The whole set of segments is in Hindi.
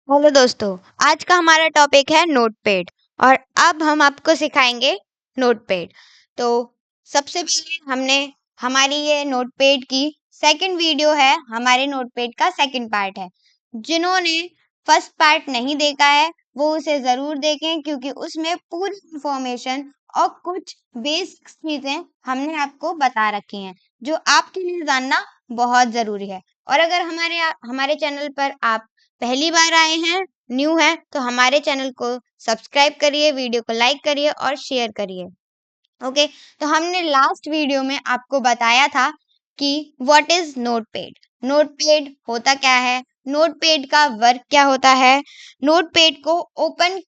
हेलो दोस्तों। आज का हमारा टॉपिक है नोटपैड और अब हम आपको सिखाएंगे नोटपैड। तो सबसे पहले हमने हमारी ये नोटपैड की सेकंड वीडियो है, हमारे नोटपैड का सेकंड पार्ट है। जिन्होंने फर्स्ट पार्ट नहीं देखा है वो उसे जरूर देखें, क्योंकि उसमें पूरी इंफॉर्मेशन और कुछ बेसिक चीजें हमने आपको बता रखी हैं जो आपके लिए जानना बहुत जरूरी है। और अगर हमारे चैनल पर आप पहली बार आए हैं, न्यू है, तो हमारे चैनल को सब्सक्राइब करिए, वीडियो को लाइक करिए और शेयर करिए। ओके। तो हमने लास्ट वीडियो में आपको बताया था कि व्हाट इज नोटपैड। नोटपैड होता क्या है, नोटपैड का वर्क क्या होता है, नोटपैड को ओपन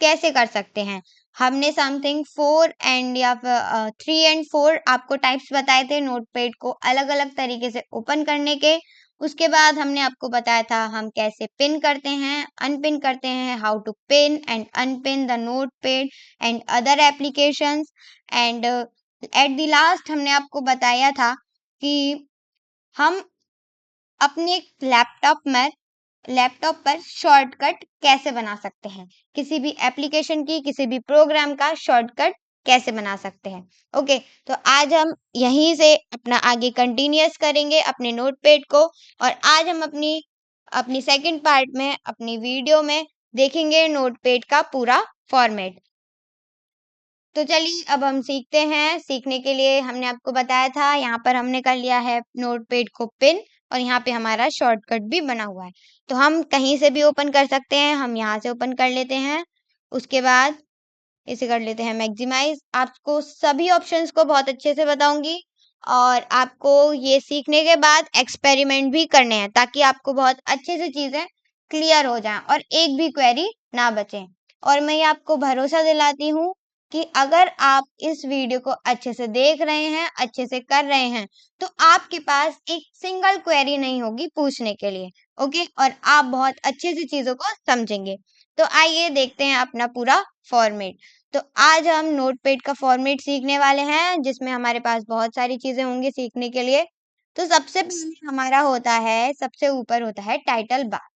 कैसे कर सकते हैं। हमने समथिंग 4 एंड या फिर 3 एंड 4 आपको टाइप्स बताए थे नोटपैड को अलग अलग तरीके से ओपन करने के। उसके बाद हमने आपको बताया था हम कैसे पिन करते हैं, अनपिन करते हैं, how to pin and unpin the notepad and other applications. And at the last हमने आपको बताया था कि हम अपने लैपटॉप पर शॉर्टकट कैसे बना सकते हैं, किसी भी एप्लीकेशन की, किसी भी प्रोग्राम का शॉर्टकट कैसे बना सकते हैं। ओके। तो आज हम यहीं से अपना आगे कंटिन्यूअस करेंगे अपने नोटपैड को। और आज हम अपनी अपनी सेकंड पार्ट में अपनी वीडियो में देखेंगे नोटपैड का पूरा फॉर्मेट। तो चलिए अब हम सीखते हैं। सीखने के लिए हमने आपको बताया था, यहाँ पर हमने कर लिया है नोटपैड को पिन और यहाँ पे हमारा शॉर्टकट भी बना हुआ है। तो हम कहीं से भी ओपन कर सकते हैं, हम यहाँ से ओपन कर लेते हैं। उसके बाद इसे कर लेते हैं मैक्सिमाइज। आपको सभी ऑप्शंस को बहुत अच्छे से बताऊंगी और आपको ये सीखने के बाद एक्सपेरिमेंट भी करने हैं, ताकि आपको बहुत अच्छे से चीजें क्लियर हो जाएं और एक भी क्वेरी ना बचे। और मैं ये आपको भरोसा दिलाती हूँ कि अगर आप इस वीडियो को अच्छे से देख रहे हैं, अच्छे से कर रहे हैं, तो आपके पास एक सिंगल क्वेरी नहीं होगी पूछने के लिए। ओके। और आप बहुत अच्छे से चीजों को समझेंगे। तो आइए देखते हैं अपना पूरा फॉर्मेट। तो आज हम नोटपैड का फॉर्मेट सीखने वाले हैं, जिसमें हमारे पास बहुत सारी चीजें होंगी सीखने के लिए। तो सबसे पहले हमारा होता है, सबसे ऊपर होता है टाइटल बार।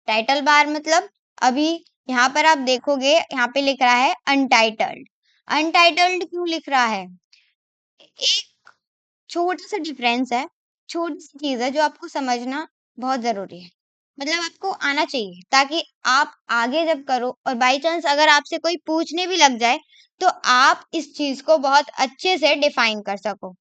टाइटल बार मतलब अभी यहाँ पर आप देखोगे, यहाँ पे लिख रहा है अनटाइटल्ड। अनटाइटल्ड क्यों लिख रहा है? एक छोटा सा डिफरेंस है, छोटी सी चीज है जो आपको समझना बहुत जरूरी है। मतलब आपको आना चाहिए, ताकि आप आगे जब करो और बाय चांस अगर आपसे कोई पूछने भी लग जाए तो आप इस चीज को बहुत अच्छे से डिफाइन कर सको।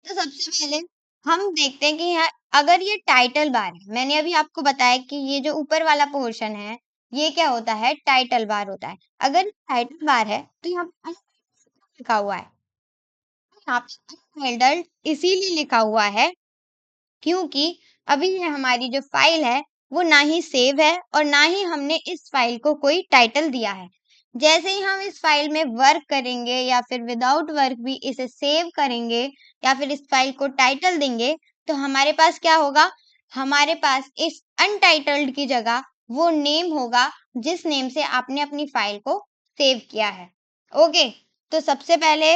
तो सबसे पहले हम देखते हैं कि यहाँ अगर ये टाइटल बार है, मैंने अभी आपको बताया कि ये जो ऊपर वाला पोर्शन है ये क्या होता है, टाइटल बार होता है। अगर टाइटल बार है तो यहाँ पे लिखा हुआ है, यहाँ पे अनटाइटल्ड इसीलिए लिखा हुआ है क्योंकि अभी ये हमारी जो फाइल है वो ना ही सेव है और ना ही हमने इस फाइल को कोई टाइटल दिया है। जैसे ही हम इस फाइल में वर्क करेंगे या फिर विदाउट वर्क भी इसे सेव करेंगे या फिर इस फाइल को टाइटल देंगे, तो हमारे पास क्या होगा, हमारे पास इस अनटाइटल्ड की जगह वो नेम होगा जिस नेम से आपने अपनी फाइल को सेव किया है। ओके। तो सबसे पहले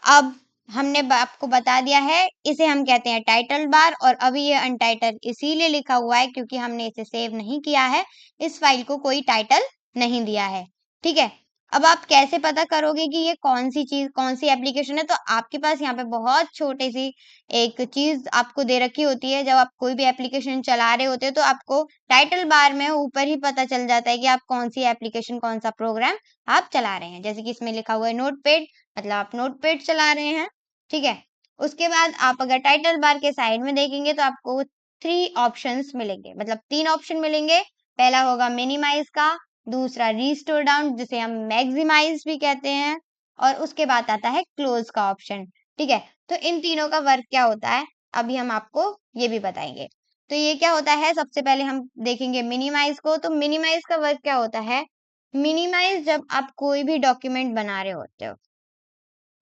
अब हमने आपको बता दिया है, इसे हम कहते हैं टाइटल बार। और अभी ये अनटाइटल इसीलिए लिखा हुआ है क्योंकि हमने इसे सेव नहीं किया है, इस फाइल को कोई टाइटल नहीं दिया है। ठीक है। अब आप कैसे पता करोगे कि ये कौन सी चीज, कौन सी एप्लीकेशन है? तो आपके पास यहाँ पे बहुत छोटी सी एक चीज आपको दे रखी होती है। जब आप कोई भी एप्लीकेशन चला रहे होते हो तो आपको टाइटल बार में ऊपर ही पता चल जाता है कि आप कौन सी एप्लीकेशन, कौन सा प्रोग्राम आप चला रहे हैं। जैसे कि इसमें लिखा हुआ है नोटपैड, मतलब आप नोटपैड चला रहे हैं। ठीक है। उसके बाद आप अगर टाइटल बार के साइड में देखेंगे तो आपको 3 ऑप्शंस मिलेंगे, मतलब 3 ऑप्शन मिलेंगे। पहला होगा मिनिमाइज का, दूसरा रिस्टोर डाउन जिसे हम मैक्सिमाइज भी कहते हैं, और उसके बाद आता है क्लोज का ऑप्शन। ठीक है। तो इन तीनों का वर्क क्या होता है अभी हम आपको ये भी बताएंगे। तो ये क्या होता है, सबसे पहले हम देखेंगे मिनिमाइज को। तो मिनिमाइज का वर्क क्या होता है, मिनिमाइज जब आप कोई भी डॉक्यूमेंट बना रहे होते हो,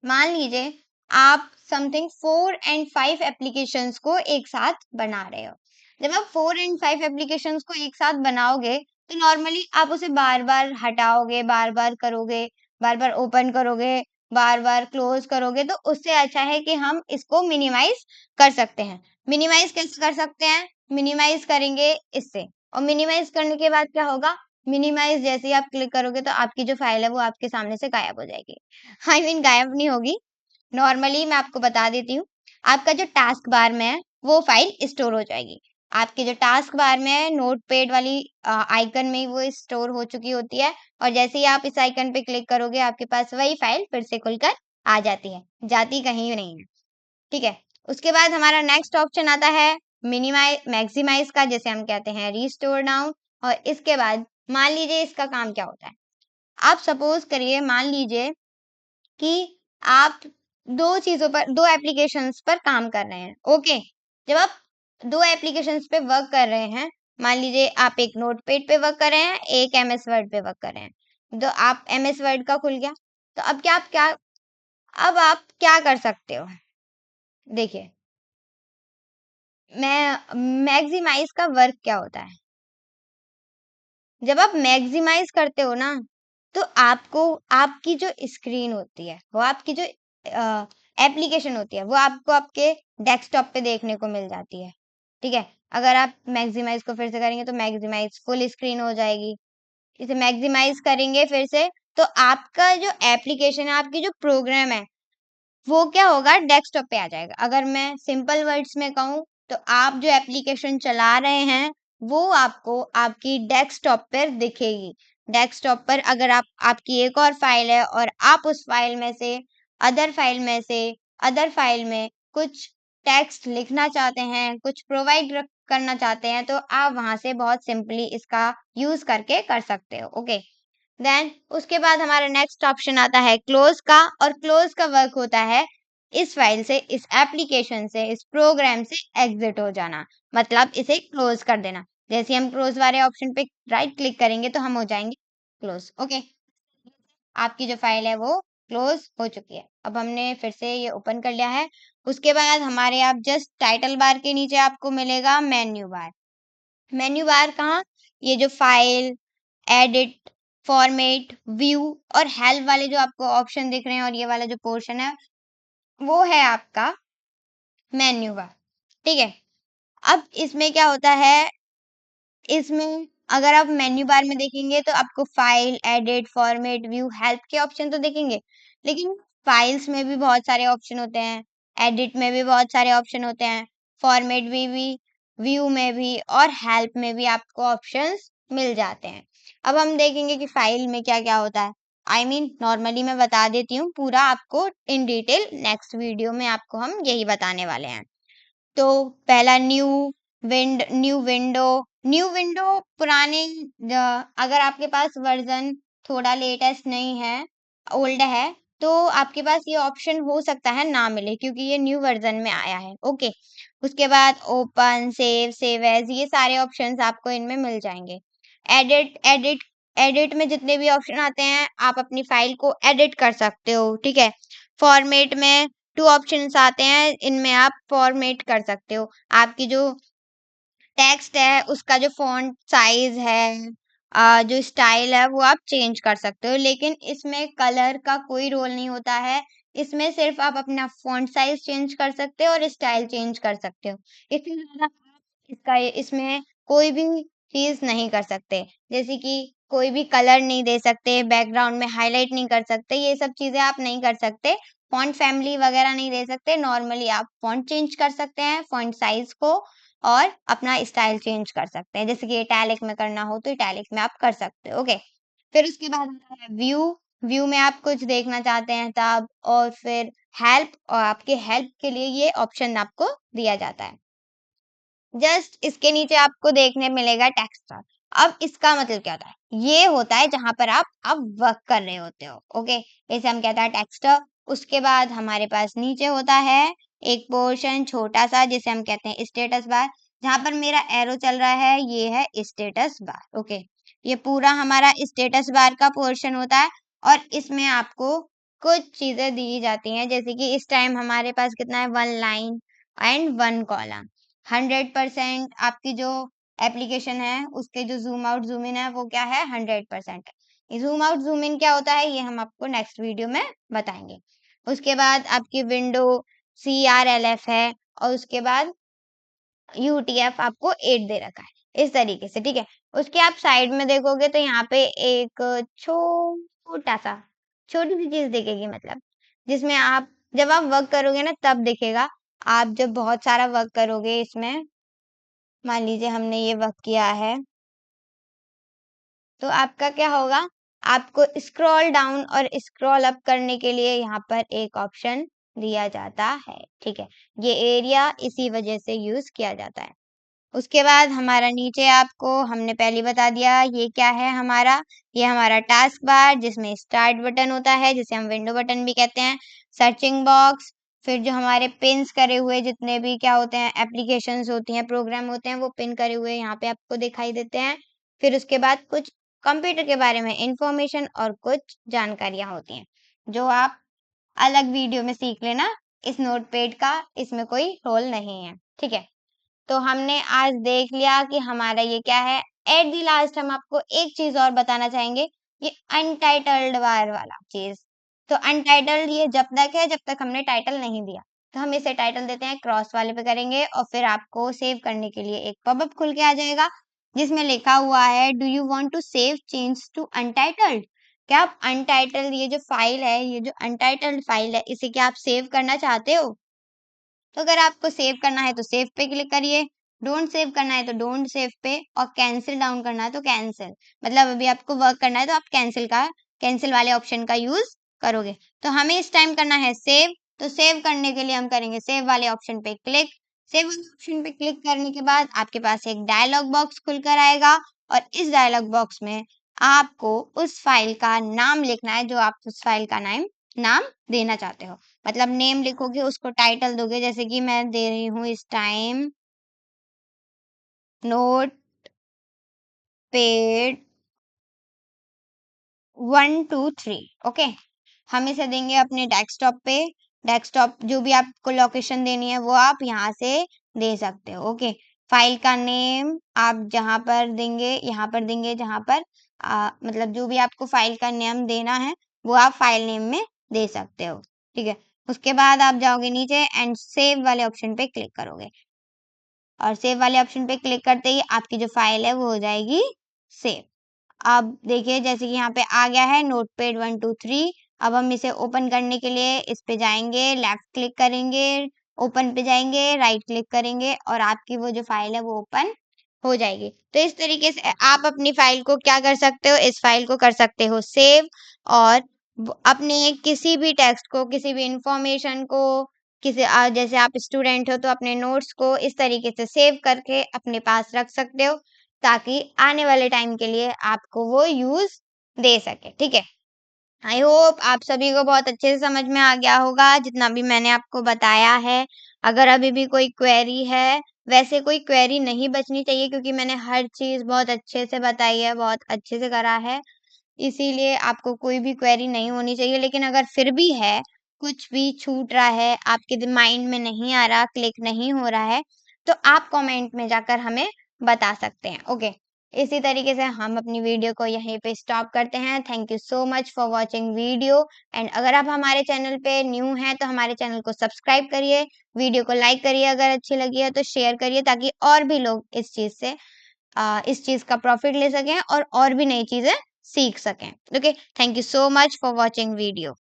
मान लीजिए आप समथिंग 4 एंड 5 एप्लीकेशंस को एक साथ बना रहे हो। जब आप 4 एंड 5 एप्लीकेशंस को एक साथ बनाओगे तो नॉर्मली आप उसे बार बार हटाओगे, बार बार करोगे, बार बार ओपन करोगे, बार बार क्लोज करोगे। तो उससे अच्छा है कि हम इसको मिनिमाइज कर सकते हैं। मिनिमाइज कैसे कर सकते हैं, मिनिमाइज करेंगे इससे, और मिनिमाइज करने के बाद क्या होगा, मिनिमाइज जैसे ही आप क्लिक करोगे तो आपकी जो फाइल है वो आपके सामने से गायब हो जाएगी। आई मीन गायब नहीं होगी, नॉर्मली मैं आपको बता देती हूँ, आपका जो टास्क बार में है वो फाइल स्टोर हो जाएगी। आपके जो टास्क बार में है नोटपैड वाली आइकन में ही वो स्टोर हो चुकी होती है, और जैसे ही आप इस आइकन पे क्लिक करोगे आपके पास वही फाइल फिर से खुलकर आ जाती है, जाती कहीं नहीं है। ठीक है, उसके बाद हमारा नेक्स्ट ऑप्शन आता है मिनिमाइज मैक्सिमाइज का, जैसे हम कहते हैं रिस्टोर नाउ। और इसके बाद मान लीजिए इसका काम क्या होता है, आप सपोज करिए, मान लीजिए कि आप दो चीजों पर, दो एप्लीकेशंस पर काम कर रहे हैं। ओके, जब आप दो एप्लीकेशंस पे वर्क कर रहे हैं, मान लीजिए आप एक नोटपैड पे वर्क कर रहे हैं, एक एमएस वर्ड पे वर्क कर रहे हैं, तो आप एमएस वर्ड का खुल गया, तो अब आप क्या कर सकते हो, देखिए मैं मैक्सिमाइज का वर्क क्या होता है, जब आप मैक्सिमाइज करते हो ना, तो आपको आपकी जो स्क्रीन होती है, वो आपकी जो एप्लीकेशन होती है, वो आपको आपके डेस्कटॉप पे देखने को मिल जाती है। ठीक है, अगर आप मैक्सिमाइज को फिर से करेंगे तो मैक्सिमाइज फुल स्क्रीन हो जाएगी। इसे मैक्सिमाइज करेंगे फिर से, तो आपका जो एप्लीकेशन है, आपकी जो प्रोग्राम है, वो क्या होगा, डेस्कटॉप पे आ जाएगा। अगर मैं सिंपल वर्ड्स में कहूँ तो आप जो एप्लीकेशन चला रहे हैं वो आपको आपकी डेस्कटॉप पर दिखेगी। डेस्कटॉप पर अगर आपकी एक और फाइल है और आप उस फाइल में से अदर फाइल में कुछ टेक्स्ट लिखना चाहते हैं, कुछ प्रोवाइड करना चाहते हैं, तो आप वहां से बहुत सिंपली इसका यूज करके कर सकते हो। ओके, देन उसके बाद हमारा नेक्स्ट ऑप्शन आता है क्लोज का, और क्लोज का वर्क होता है इस फाइल से, इस एप्लीकेशन से, इस प्रोग्राम से एग्जिट हो जाना, मतलब इसे क्लोज कर देना। जैसे हम क्लोज वाले ऑप्शन पे राइट क्लिक करेंगे तो हम हो जाएंगे क्लोज। ओके, आपकी जो फाइल है वो क्लोज हो चुकी है। अब हमने फिर से ये ओपन कर लिया है। उसके बाद हमारे आप जस्ट टाइटल बार के नीचे आपको मिलेगा मेन्यू बार। मेन्यू बार कहाँ, ये जो फाइल, एडिट, फॉर्मेट, व्यू और हेल्प वाले जो आपको ऑप्शन दिख रहे हैं और ये वाला जो पोर्शन है वो है आपका मेन्यू बार। ठीक है, अब इसमें क्या होता है, इसमें अगर आप मेन्यू बार में देखेंगे तो आपको file, edit, format, view, help के ऑप्शन तो दिखेंगे, लेकिन फाइल्स में भी बहुत सारे ऑप्शन होते हैं, एडिट में भी बहुत सारे ऑप्शन होते हैं, फॉर्मेट में भी, व्यू में भी और हेल्प में भी आपको ऑप्शंस मिल जाते हैं। अब हम देखेंगे कि फाइल में क्या क्या होता है। आई मीन नॉर्मली मैं बता देती हूँ पूरा आपको इन डिटेल, नेक्स्ट वीडियो में आपको हम यही बताने वाले हैं। तो पहला न्यू विंडो पुराने, अगर आपके पास वर्जन थोड़ा लेटेस्ट नहीं है, ओल्ड है, तो आपके पास ये ऑप्शन हो सकता है ना मिले क्योंकि ये न्यू वर्जन में आया है। ओके, उसके बाद ओपन, सेव एज, ये सारे ऑप्शंस आपको इनमें मिल जाएंगे। एडिट एडिट एडिट में जितने भी ऑप्शन आते हैं आप अपनी फाइल को एडिट कर सकते हो। ठीक है, फॉर्मेट में टू ऑप्शंस आते हैं, इनमें आप फॉर्मेट कर सकते हो, आपकी जो टेक्स्ट है उसका जो फॉन्ट साइज है, जो स्टाइल है वो आप चेंज कर सकते हो, लेकिन इसमें कलर का कोई रोल नहीं होता है। इसमें सिर्फ आप अपना फॉन्ट साइज चेंज कर सकते हो और स्टाइल चेंज कर सकते हो। इससे ज्यादा इसमें कोई भी चीज नहीं कर सकते, जैसे कि कोई भी कलर नहीं दे सकते, बैकग्राउंड में हाईलाइट नहीं कर सकते, ये सब चीजें आप नहीं कर सकते। फॉन्ट फैमिली वगैरह नहीं दे सकते, नॉर्मली आप फॉन्ट चेंज कर सकते हैं, फॉन्ट साइज को, और अपना स्टाइल चेंज कर सकते हैं, जैसे कि इटैलिक में करना हो तो इटैलिक में आप कर सकते हो। ओके, फिर उसके बाद आता है व्यू। व्यू में आप कुछ देखना चाहते हैं तब, और फिर हेल्प, और आपके हेल्प के लिए ये ऑप्शन आपको दिया जाता है। जस्ट इसके नीचे आपको देखने मिलेगा टेक्स्ट। अब इसका मतलब क्या होता है, ये होता है जहां पर आप वर्क कर रहे होते हो। ओके, इसे हम कहते हैं टेक्स्ट। उसके बाद हमारे पास नीचे होता है एक पोर्शन छोटा सा जिसे हम कहते हैं स्टेटस बार, जहां पर मेरा एरो चल रहा है ये है स्टेटस बार। ओके, ये पूरा हमारा स्टेटस बार का पोर्शन होता है, और इसमें आपको कुछ चीजें दी जाती हैं, जैसे कि इस टाइम हमारे पास कितना है, 1 लाइन एंड 1 कॉलम। 100% आपकी जो एप्लीकेशन है उसके जो जूम आउट जूम इन है वो क्या है, 100%। जूम आउट जूम इन क्या होता है ये हम आपको नेक्स्ट वीडियो में बताएंगे। उसके बाद आपकी विंडो CRLF है, और उसके बाद UTF आपको 8 दे रखा है। इस तरीके से, ठीक है। उसके आप साइड में देखोगे तो यहाँ पे एक छोटी सी चीज दिखेगी, मतलब जिसमें आप जब आप वर्क करोगे ना तब दिखेगा। आप जब बहुत सारा वर्क करोगे इसमें, मान लीजिए हमने ये वर्क किया है, तो आपका क्या होगा, आपको स्क्रॉल डाउन और स्क्रॉल अप करने के लिए यहाँ पर एक ऑप्शन दिया जाता है, ठीक है। ये एरिया इसी वजह से यूज किया जाता है। उसके बाद हमारा नीचे आपको हमने पहले ही बता दिया, ये क्या है हमारा, ये हमारा टास्क बार जिसमें स्टार्ट बटन होता है, जिसे हम विंडो बटन भी कहते हैं, सर्चिंग बॉक्स, फिर जो हमारे पिन्स करे हुए जितने भी क्या होते हैं, एप्लीकेशंस होती हैं, प्रोग्राम होते हैं, वो पिन करे हुए यहाँ पे आपको दिखाई देते हैं। फिर उसके बाद कुछ कंप्यूटर के बारे में इंफॉर्मेशन और कुछ जानकारियां होती हैं, जो आप अलग वीडियो में सीख लेना। इस नोटपैड का इसमें कोई रोल नहीं है, ठीक है। तो हमने आज देख लिया कि हमारा ये क्या है। एट द लास्ट हम आपको एक चीज और बताना चाहेंगे, ये अनटाइटल्ड बार वाला चीज। तो अनटाइटल्ड ये जब तक है जब तक हमने टाइटल नहीं दिया, तो हम इसे टाइटल देते हैं, क्रॉस वाले पे करेंगे और फिर आपको सेव करने के लिए एक पॉपअप खुल के आ जाएगा, जिसमें लिखा हुआ है do you want to save change to untitled. क्या आप अनटाइटल्ड ये जो फाइल है, ये जो अनटाइटल्ड फाइल है, इसे क्या आप सेव करना चाहते हो? तो अगर आपको सेव करना है तो सेव पे क्लिक करिए, डोंट सेव करना है तो डोंट सेव पे, और कैंसिल डाउन करना है तो कैंसिल, मतलब अभी आपको वर्क करना है तो आप कैंसिल वाले ऑप्शन का यूज करोगे। तो हमें इस टाइम करना है सेव, तो सेव करने के लिए हम करेंगे सेव वाले ऑप्शन पे क्लिक। सेव वाले ऑप्शन पे क्लिक करने के बाद आपके पास एक डायलॉग बॉक्स खुलकर आएगा, और इस डायलॉग बॉक्स में आपको उस फाइल का नाम लिखना है जो आप उस फाइल का नाम देना चाहते हो। मतलब नेम लिखोगे, उसको टाइटल दोगे, जैसे कि मैं दे रही हूँ इस टाइम नोट पेड 1 2 3, ओके। हम इसे देंगे अपने डेस्कटॉप पे। डेस्कटॉप जो भी आपको लोकेशन देनी है वो आप यहाँ से दे सकते हो, ओके। फाइल का नेम आप जहाँ पर देंगे, यहाँ पर देंगे जहाँ पर मतलब जो भी आपको फाइल का नेम देना है वो आप फाइल नेम में दे सकते हो, ठीक है। उसके बाद आप जाओगे नीचे एंड सेव वाले ऑप्शन पे क्लिक करोगे, और सेव वाले ऑप्शन पे क्लिक करते ही आपकी जो फाइल है वो हो जाएगी सेव। अब देखिए जैसे कि यहाँ पे आ गया है नोटपैड 1 2 3। अब हम इसे ओपन करने के लिए इस पे जाएंगे, लेफ्ट क्लिक करेंगे, ओपन पे जाएंगे, राइट क्लिक करेंगे, और आपकी वो जो फाइल है वो ओपन हो जाएगी। तो इस तरीके से आप अपनी फाइल को क्या कर सकते हो, इस फाइल को कर सकते हो सेव, और अपने किसी भी टेक्स्ट को, किसी भी इंफॉर्मेशन को, जैसे आप स्टूडेंट हो तो अपने नोट्स को इस तरीके से सेव करके अपने पास रख सकते हो, ताकि आने वाले टाइम के लिए आपको वो यूज दे सके, ठीक है। आई होप आप सभी को बहुत अच्छे से समझ में आ गया होगा जितना भी मैंने आपको बताया है। अगर अभी भी कोई क्वेरी है, वैसे कोई क्वेरी नहीं बचनी चाहिए क्योंकि मैंने हर चीज बहुत अच्छे से बताई है, बहुत अच्छे से करा है, इसीलिए आपको कोई भी क्वेरी नहीं होनी चाहिए। लेकिन अगर फिर भी है, कुछ भी छूट रहा है, आपके माइंड में नहीं आ रहा, क्लिक नहीं हो रहा है, तो आप कमेंट में जाकर हमें बता सकते हैं, ओके। इसी तरीके से हम अपनी वीडियो को यहीं पे स्टॉप करते हैं। Thank you so much for watching video. And अगर आप हमारे चैनल पे न्यू हैं तो हमारे चैनल को सब्सक्राइब करिए, वीडियो को लाइक करिए, अगर अच्छी लगी है तो शेयर करिए, ताकि और भी लोग इस चीज का प्रॉफिट ले सकें और भी नई चीजें सीख सकें, okay. Thank you so much for watching video.